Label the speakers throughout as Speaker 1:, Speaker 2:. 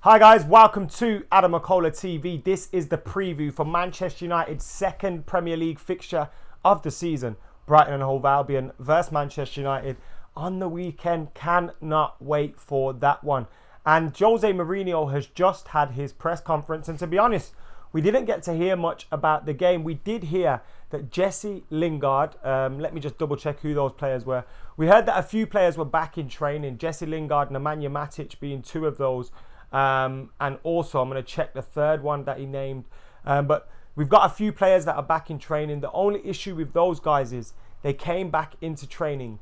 Speaker 1: Hi guys, welcome to McKola TV. This is the preview for Manchester United's second Premier League fixture of the season. Brighton and Hove Albion versus Manchester United on the weekend. Cannot wait for that one. And Jose Mourinho has just had his press conference, and to be honest, we didn't get to hear much about the game. We did hear that Jesse Lingard, let me just double check who those players were. We heard that a few players were back in training, Jesse Lingard and Nemanja Matic being two of those. And also I'm going to check the third one that he named. But we've got a few players that are back in training. The only issue with those guys is they came back into training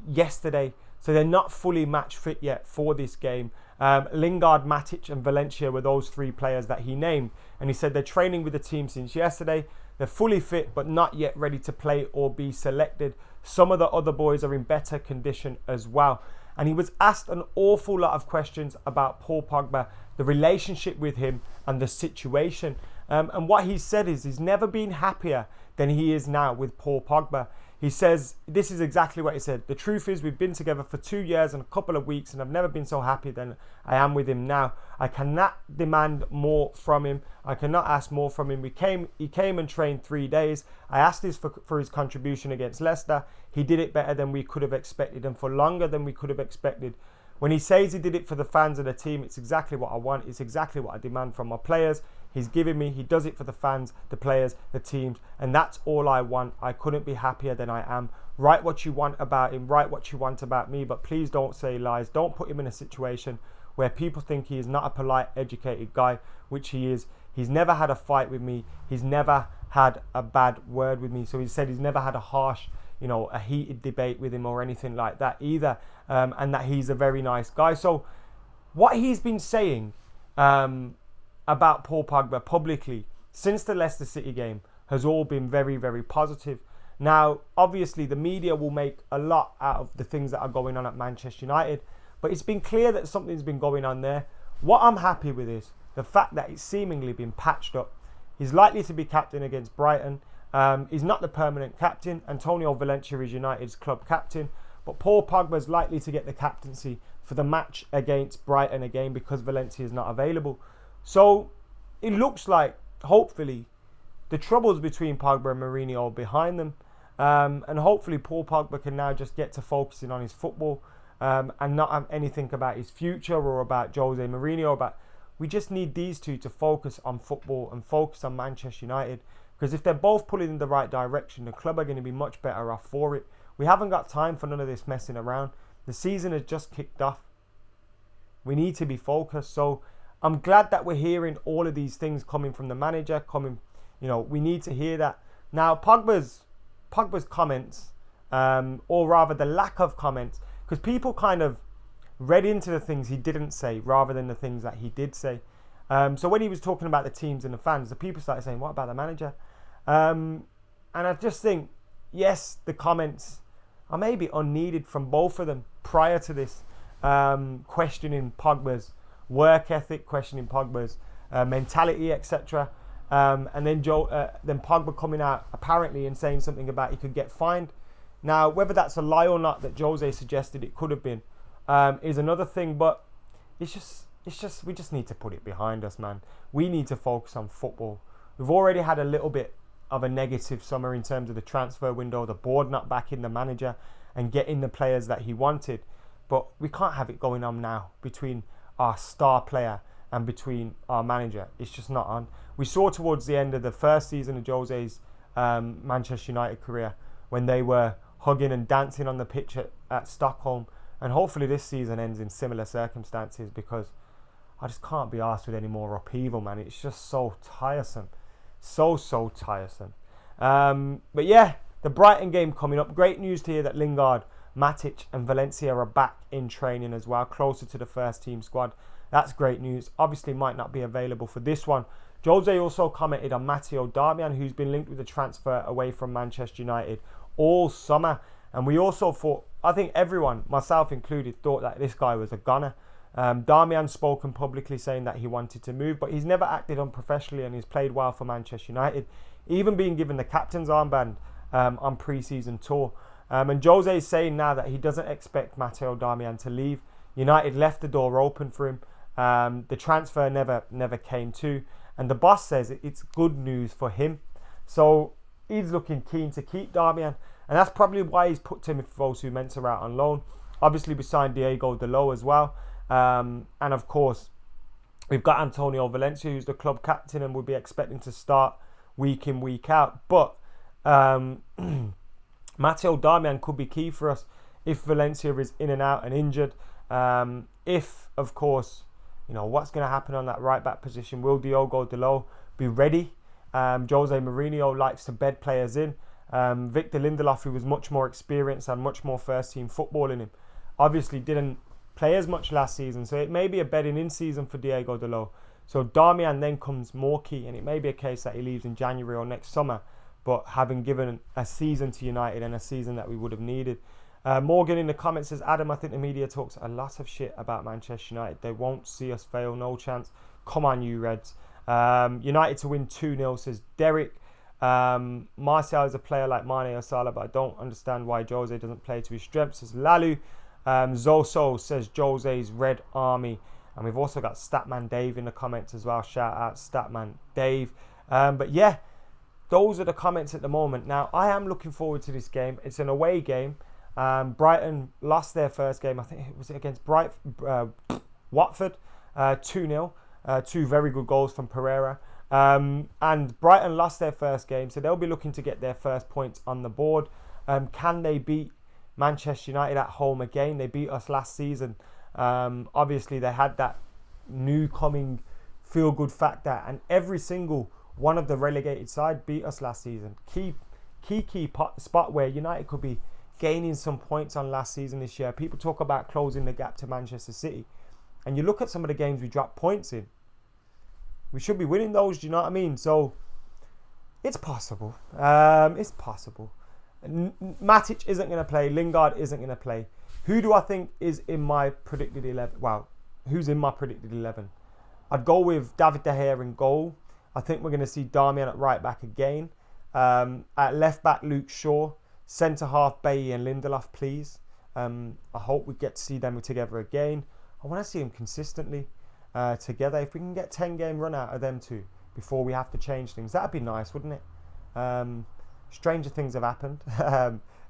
Speaker 1: yesterday, so they're not fully match fit yet for this game. Lingard, Matic and Valencia were those three players that he named, and he said they're training with the team since yesterday. They're fully fit but not yet ready to play or be selected. Some of the other boys are in better condition as well. And he was asked an awful lot of questions about Paul Pogba, the relationship with him and the situation. And what he said is he's never been happier than he is now with Paul Pogba. He says, this is exactly what he said. The truth is we've been together for 2 years and a couple of weeks and I've never been so happy than I am with him now. I cannot demand more from him. I cannot ask more from him. He came and trained 3 days. I asked this for his contribution against Leicester. He did it better than we could have expected and for longer than we could have expected. When he says he did it for the fans and the team, it's exactly what I want. It's exactly what I demand from my players. He's giving me, he does it for the fans, the players, the teams, and that's all I want. I couldn't be happier than I am. Write what you want about him, write what you want about me, but please don't say lies. Don't put him in a situation where people think he is not a polite, educated guy, which he is. He's never had a fight with me. He's never had a bad word with me. So he said he's never had a harsh, a heated debate with him or anything like that either. And that he's a very nice guy. So what he's been saying about Paul Pogba publicly since the Leicester City game has all been very, very positive. Now, obviously, the media will make a lot out of the things that are going on at Manchester United, but it's been clear that something's been going on there. What I'm happy with is the fact that it's seemingly been patched up. He's likely to be captain against Brighton. He's not the permanent captain. Antonio Valencia is United's club captain, but Paul Pogba is likely to get the captaincy for the match against Brighton again because Valencia is not available. So it looks like, hopefully, the troubles between Pogba and Mourinho are behind them. And hopefully Paul Pogba can now just get to focusing on his football and not have anything about his future or about Jose Mourinho. We just need these two to focus on football and focus on Manchester United. Because if they're both pulling in the right direction, the club are going to be much better off for it. We haven't got time for none of this messing around. The season has just kicked off. We need to be focused. So I'm glad that we're hearing all of these things coming from the manager. We need to hear that. Now, Pogba's comments, or rather the lack of comments, because people kind of read into the things he didn't say rather than the things that he did say. So when he was talking about the teams and the fans, the people started saying, what about the manager? And I just think, yes, the comments are maybe unneeded from both of them prior to this, questioning Pogba's work ethic, questioning Pogba's mentality, etc. And then Pogba coming out apparently and saying something about he could get fined. Now, whether that's a lie or not that Jose suggested it could have been is another thing, but it's just we just need to put it behind us, man. We need to focus on football. We've already had a little bit of a negative summer in terms of the transfer window, the board not backing the manager and getting the players that he wanted. But we can't have it going on now between our star player and between our manager. It's just not on. We saw towards the end of the first season of Jose's Manchester United career when they were hugging and dancing on the pitch at Stockholm. And hopefully this season ends in similar circumstances, because I just can't be arsed with any more upheaval, man. It's just so tiresome. So tiresome. But yeah, the Brighton game coming up. Great news to hear that Lingard, Matic and Valencia are back in training as well, closer to the first team squad. That's great news. Obviously might not be available for this one. Jose also commented on Matteo Darmian, who's been linked with a transfer away from Manchester United all summer. And we also thought, I think everyone, myself included, thought that this guy was a gunner. Darmian's spoken publicly saying that he wanted to move, but he's never acted unprofessionally and he's played well for Manchester United, even being given the captain's armband on pre-season tour. And Jose is saying now that he doesn't expect Matteo Darmian to leave. United left the door open for him. The transfer never came to, and the boss says it's good news for him. So he's looking keen to keep Darmian, and that's probably why he's put Timothy Mensah out on loan. Obviously, we signed Diego Dalot as well, and of course, we've got Antonio Valencia, who's the club captain, and we'll be expecting to start week in, week out. But Matteo Darmian could be key for us if Valencia is in and out and injured. If, of course, what's going to happen on that right back position? Will Diogo Dalot be ready? Jose Mourinho likes to bed players in. Victor Lindelof, who was much more experienced and much more first team football in him, obviously didn't play as much last season. So it may be a bedding in season for Diego Dalot. So Darmian then comes more key, and it may be a case that he leaves in January or next summer, but having given a season to United and a season that we would have needed. Morgan in the comments says, Adam, I think the media talks a lot of shit about Manchester United. They won't see us fail, no chance. Come on, you Reds. United to win 2-0, says Derek. Martial is a player like Mane or Salah, but I don't understand why Jose doesn't play to his strengths, says Lalu. Zoso says Jose's Red Army. And we've also got Statman Dave in the comments as well. Shout out Statman Dave. But yeah, those are the comments at the moment. Now, I am looking forward to this game. It's an away game. Brighton lost their first game. I think it was against Watford, 2-0. Two very good goals from Pereira. And Brighton lost their first game, so they'll be looking to get their first points on the board. Can they beat Manchester United at home again? They beat us last season. Obviously, they had that new coming feel-good factor, and every single one of the relegated side beat us last season. Key spot where United could be gaining some points on last season this year. People talk about closing the gap to Manchester City, and you look at some of the games we dropped points in. We should be winning those, do you know what I mean? So, it's possible. It's possible. Matic isn't going to play. Lingard isn't going to play. Who do I think is in my predicted 11? Well, who's in my predicted 11? I'd go with David De Gea in goal. I think we're going to see Darmian at right back again. At left back, Luke Shaw. Centre half, Bailly and Lindelof, please. I hope we get to see them together again. I want to see them consistently together. If we can get 10-game run out of them two before we have to change things, that'd be nice, wouldn't it? Stranger things have happened.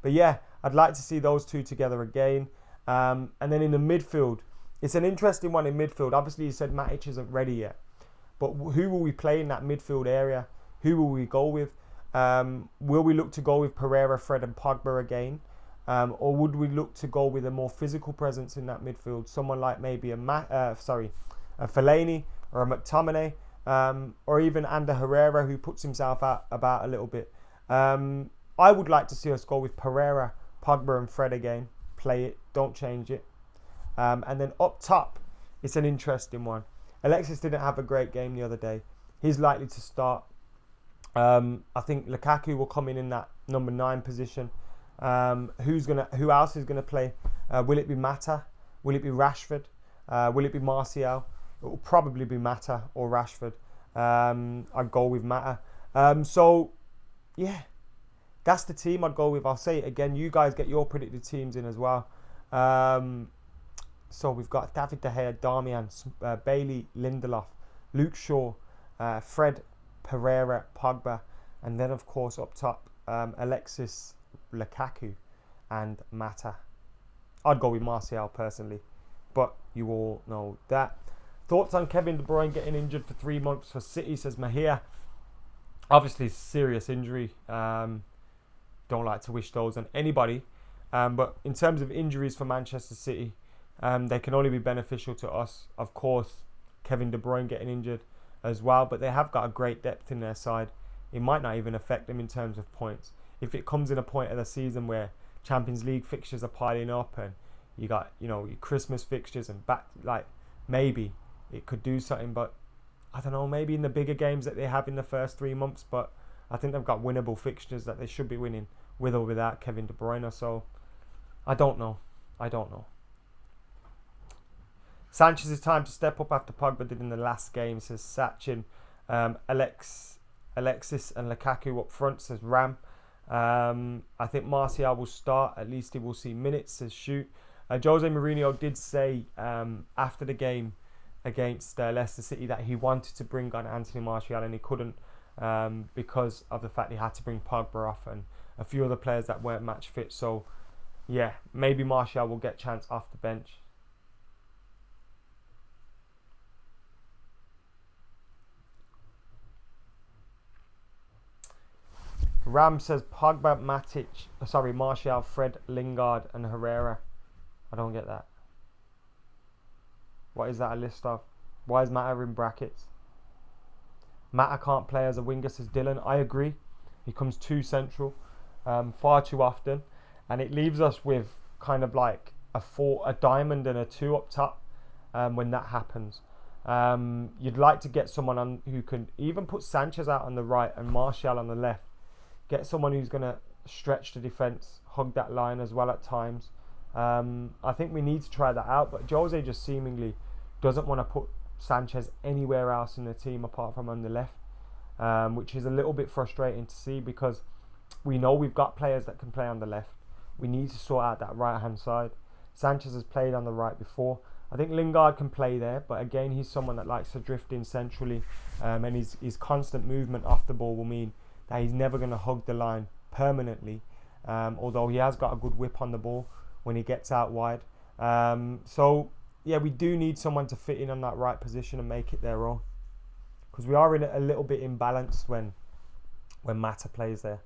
Speaker 1: But yeah, I'd like to see those two together again. And then in the midfield, it's an interesting one in midfield. Obviously, you said Matic isn't ready yet. But who will we play in that midfield area? Who will we go with? Will we look to go with Pereira, Fred and Pogba again? Or would we look to go with a more physical presence in that midfield? Someone like maybe a Fellaini or a McTominay, or even Ander Herrera, who puts himself out about a little bit. I would like to see us go with Pereira, Pogba and Fred again. Play it, don't change it. And then up top, it's an interesting one. Alexis didn't have a great game the other day. He's likely to start. I think Lukaku will come in that number 9 position. Who else is gonna play? Will it be Mata? Will it be Rashford? Will it be Martial? It will probably be Mata or Rashford. I'd go with Mata. So yeah, that's the team I'd go with. I'll say it again. You guys get your predicted teams in as well. So we've got David De Gea, Darmian, Bailly, Lindelof, Luke Shaw, Fred, Pereira, Pogba, and then of course up top, Alexis, Lukaku, and Mata. I'd go with Martial personally, but you all know that. Thoughts on Kevin De Bruyne getting injured for 3 months for City, says Mahia. Obviously, serious injury. Don't like to wish those on anybody. But in terms of injuries for Manchester City, they can only be beneficial to us. Of course, Kevin De Bruyne getting injured as well, but they have got a great depth in their side. It might not even affect them in terms of points. If it comes in a point of the season where Champions League fixtures are piling up and you got, your Christmas fixtures and maybe it could do something, but I don't know, maybe in the bigger games that they have in the first 3 months, but I think they've got winnable fixtures that they should be winning with or without Kevin De Bruyne, so I don't know. Sanchez's time to step up after Pogba did in the last game, says Sachin. Alexis and Lukaku up front, says Ram. I think Martial will start. At least he will see minutes, says Shoot. Jose Mourinho did say after the game against Leicester City that he wanted to bring on Anthony Martial and he couldn't because of the fact he had to bring Pogba off and a few other players that weren't match fit. So yeah, maybe Martial will get chance off the bench. Ram says Pogba, Martial, Fred, Lingard and Herrera. I don't get that. What is that a list of? Why is Mata in brackets? Mata can't play as a winger, says Dylan. I agree. He comes too central far too often. And it leaves us with kind of like a diamond and a 2 up top when that happens. You'd like to get someone on who can even put Sanchez out on the right and Martial on the left. Get someone who's going to stretch the defence, hug that line as well at times. I think we need to try that out. But Jose just seemingly doesn't want to put Sanchez anywhere else in the team apart from on the left, which is a little bit frustrating to see because we know we've got players that can play on the left. We need to sort out that right-hand side. Sanchez has played on the right before. I think Lingard can play there, but again, he's someone that likes to drift in centrally, and his constant movement off the ball will mean that he's never going to hug the line permanently, although he has got a good whip on the ball when he gets out wide. So, yeah, we do need someone to fit in on that right position and make it their own, because we are in a little bit imbalanced when Mata plays there.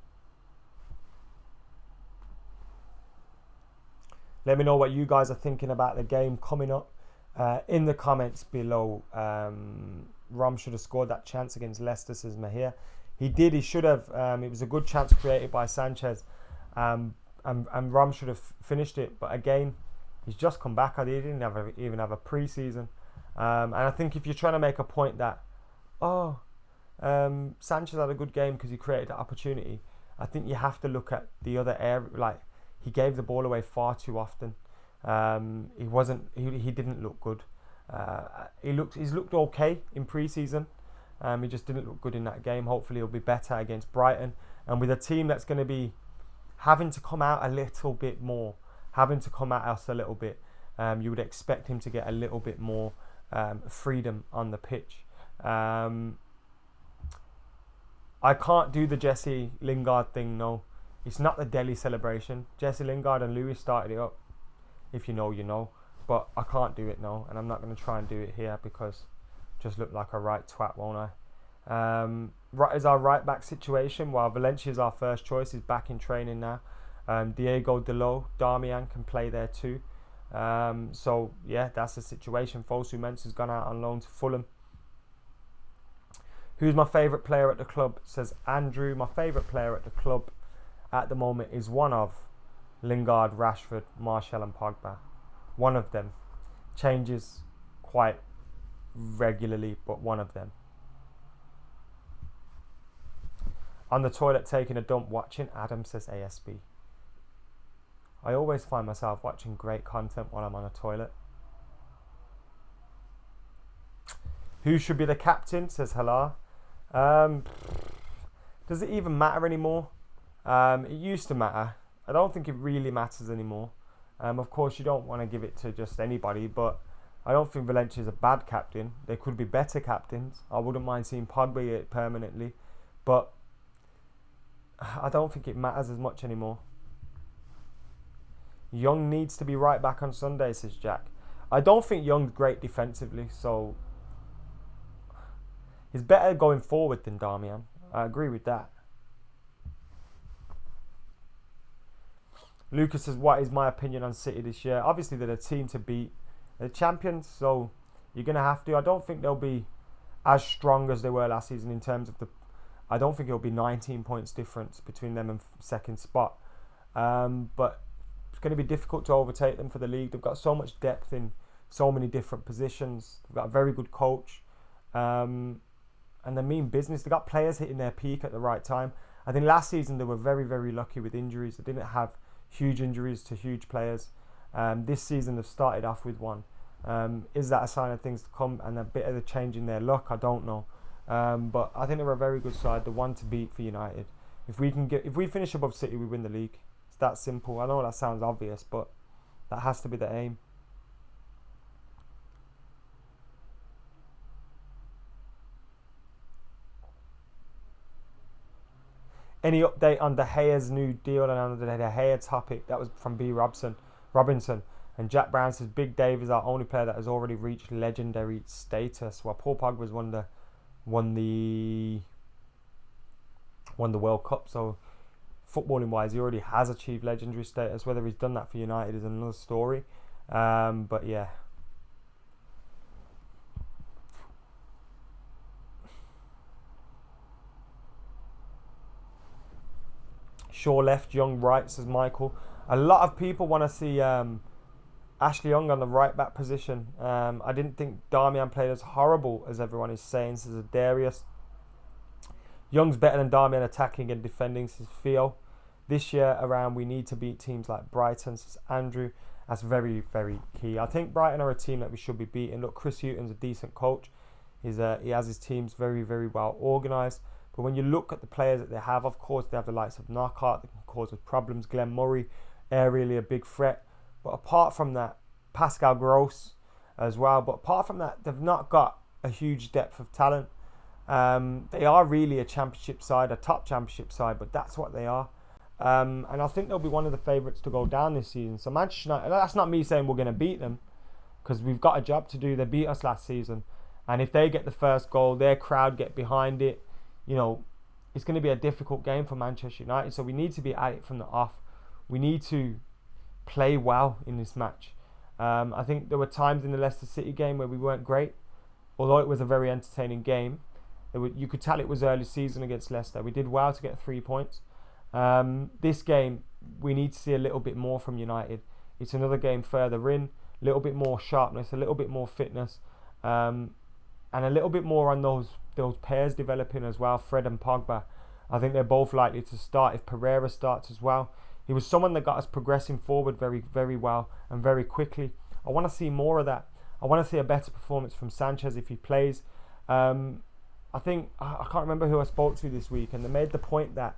Speaker 1: Let me know what you guys are thinking about the game coming up in the comments below. Rom should have scored that chance against Leicester, says Mahir. He did. He should have. It was a good chance created by Sanchez, and Rom should have finished it. But again, he's just come back. He didn't even have a pre-season. And I think if you're trying to make a point that, Sanchez had a good game because he created that opportunity, I think you have to look at the other area. Like, he gave the ball away far too often. He didn't look good. He's looked okay in pre-season. He just didn't look good in that game. Hopefully he'll be better against Brighton. And with a team that's going to be having to come out a little bit more, having to come at us a little bit, you would expect him to get a little bit more freedom on the pitch. I can't do the Jesse Lingard thing, no. It's not the Delhi celebration. Jesse Lingard and Lewis started it up. If you know, you know. But I can't do it, no. And I'm not going to try and do it here because I just look like a right twat, won't I? Right is our right back situation. While Valencia is our first choice. He's back in training now. Diego Delo, Darmian can play there too. So, yeah, that's the situation. Fosu Mensah's gone out on loan to Fulham. Who's my favourite player at the club? Says Andrew. My favourite player at the club at the moment is one of Lingard, Rashford, Martial and Pogba. One of them. Changes quite regularly, but one of them. On the toilet taking a dump watching, Adam, says ASB. I always find myself watching great content while I'm on a toilet. Who should be the captain, says Halar. Does it even matter anymore? It used to matter. I don't think it really matters anymore. Of course, you don't want to give it to just anybody, but I don't think Valencia is a bad captain. There could be better captains. I wouldn't mind seeing Pogba it permanently, but I don't think it matters as much anymore. Young needs to be right back on Sunday, says Jack. I don't think Young's great defensively, so he's better going forward than Darmian. I agree with that. Lucas says, what is my opinion on City this year? Obviously, they're the team to beat. They're champions, so you're going to have to. I don't think they'll be as strong as they were last season in terms of the... I don't think it'll be 19 points difference between them and second spot. But it's going to be difficult to overtake them for the league. They've got so much depth in so many different positions. They've got a very good coach. And they mean business. They've got players hitting their peak at the right time. I think last season they were very, very lucky with injuries. They didn't have huge injuries to huge players. This season they've started off with one. Is that a sign of things to come and a bit of a change in their luck? I don't know. But I think they're a very good side, the one to beat for United. If we finish above City, we win the league. It's that simple. I know that sounds obvious, but that has to be the aim. Any update on De Gea's new deal and on the De Gea topic? That was from B. Robinson. And Jack Brown says Big Dave is our only player that has already reached legendary status. Well, Paul Pogba's won the World Cup, so footballing wise, he already has achieved legendary status. Whether he's done that for United is another story. But yeah. Shaw left, Young right, says Michael. A lot of people want to see Ashley Young on the right back position. I didn't think Darmian played as horrible as everyone is saying, says Darius. Young's better than Darmian attacking and defending, says Theo. This year around, we need to beat teams like Brighton, says Andrew. That's very, very key. I think Brighton are a team that we should be beating. Look, Chris Hughton's a decent coach. He has his teams very, very well organised. But when you look at the players that they have, of course, they have the likes of Knockout that can cause us problems. Glenn Murray, aerially a big threat. But apart from that, Pascal Gross as well. But apart from that, they've not got a huge depth of talent. They are really a championship side, a top championship side, but that's what they are. And I think they'll be one of the favourites to go down this season. So Manchester United, that's not me saying we're going to beat them, because we've got a job to do. They beat us last season. And if they get the first goal, their crowd get behind it, you know, it's going to be a difficult game for Manchester United. So we need to be at it from the off. We need to play well in this match. I think there were times in the Leicester City game where we weren't great, although it was a very entertaining game. You could tell it was early season against Leicester. We did well to get 3 points. This game, we need to see a little bit more from United. It's another game further in, a little bit more sharpness, a little bit more fitness, and a little bit more on those pairs developing as well. Fred and Pogba, I think they're both likely to start if Pereira starts as well. He was someone that got us progressing forward very, very well and very quickly. I want to see more of that. I want to see a better performance from Sanchez if he plays. I think, I can't remember who I spoke to this week, and they made the point that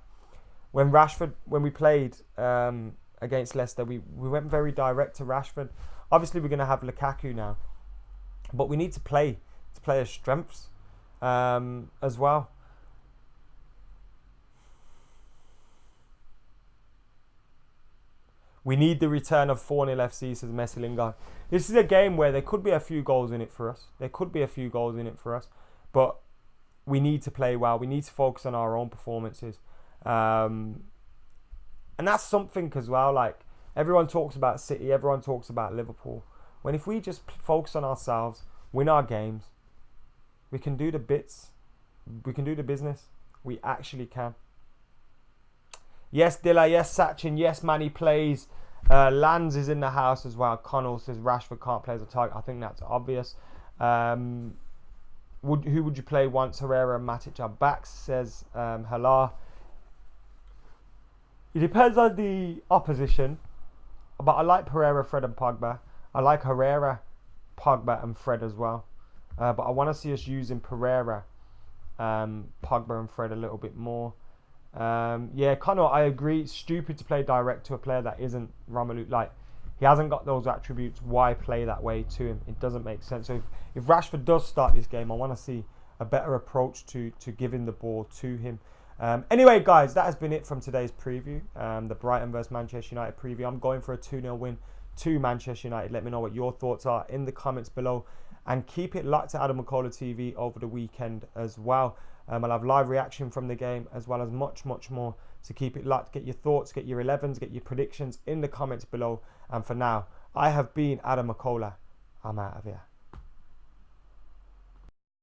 Speaker 1: when we played against Leicester, we went very direct to Rashford. Obviously, we're going to have Lukaku now, but we need to play his strengths as well. We need the return of 4-0 FC, says Messi Lingard. This is a game where there could be a few goals in it for us. But we need to play well. We need to focus on our own performances. And that's something as well. Like, everyone talks about City, everyone talks about Liverpool. When if we just focus on ourselves, win our games, we can do the bits. We can do the business. We actually can. Yes, Dilla. Yes, Sachin. Yes, Manny plays. Lands is in the house as well. Connell says Rashford can't play as a target. I think that's obvious. Who would you play once Herrera and Matic are back, says Halar. It depends on the opposition. But I like Pereira, Fred and Pogba. I like Herrera, Pogba and Fred as well. But I want to see us using Pereira, Pogba and Fred a little bit more. Yeah, Connor, I agree. It's stupid to play direct to a player that isn't Romelu. Like, he hasn't got those attributes. Why play that way to him? It doesn't make sense. So if Rashford does start this game, I want to see a better approach to giving the ball to him. Anyway, guys, that has been it from today's preview. The Brighton vs Manchester United preview. I'm going for a 2-0 win to Manchester United. Let me know what your thoughts are in the comments below. And keep it locked to Adam McKola TV over the weekend as well. I'll have live reaction from the game as well as much, much more. So keep it locked. Get your thoughts, get your 11s, get your predictions in the comments below. And for now, I have been Adam McKola. I'm out of here.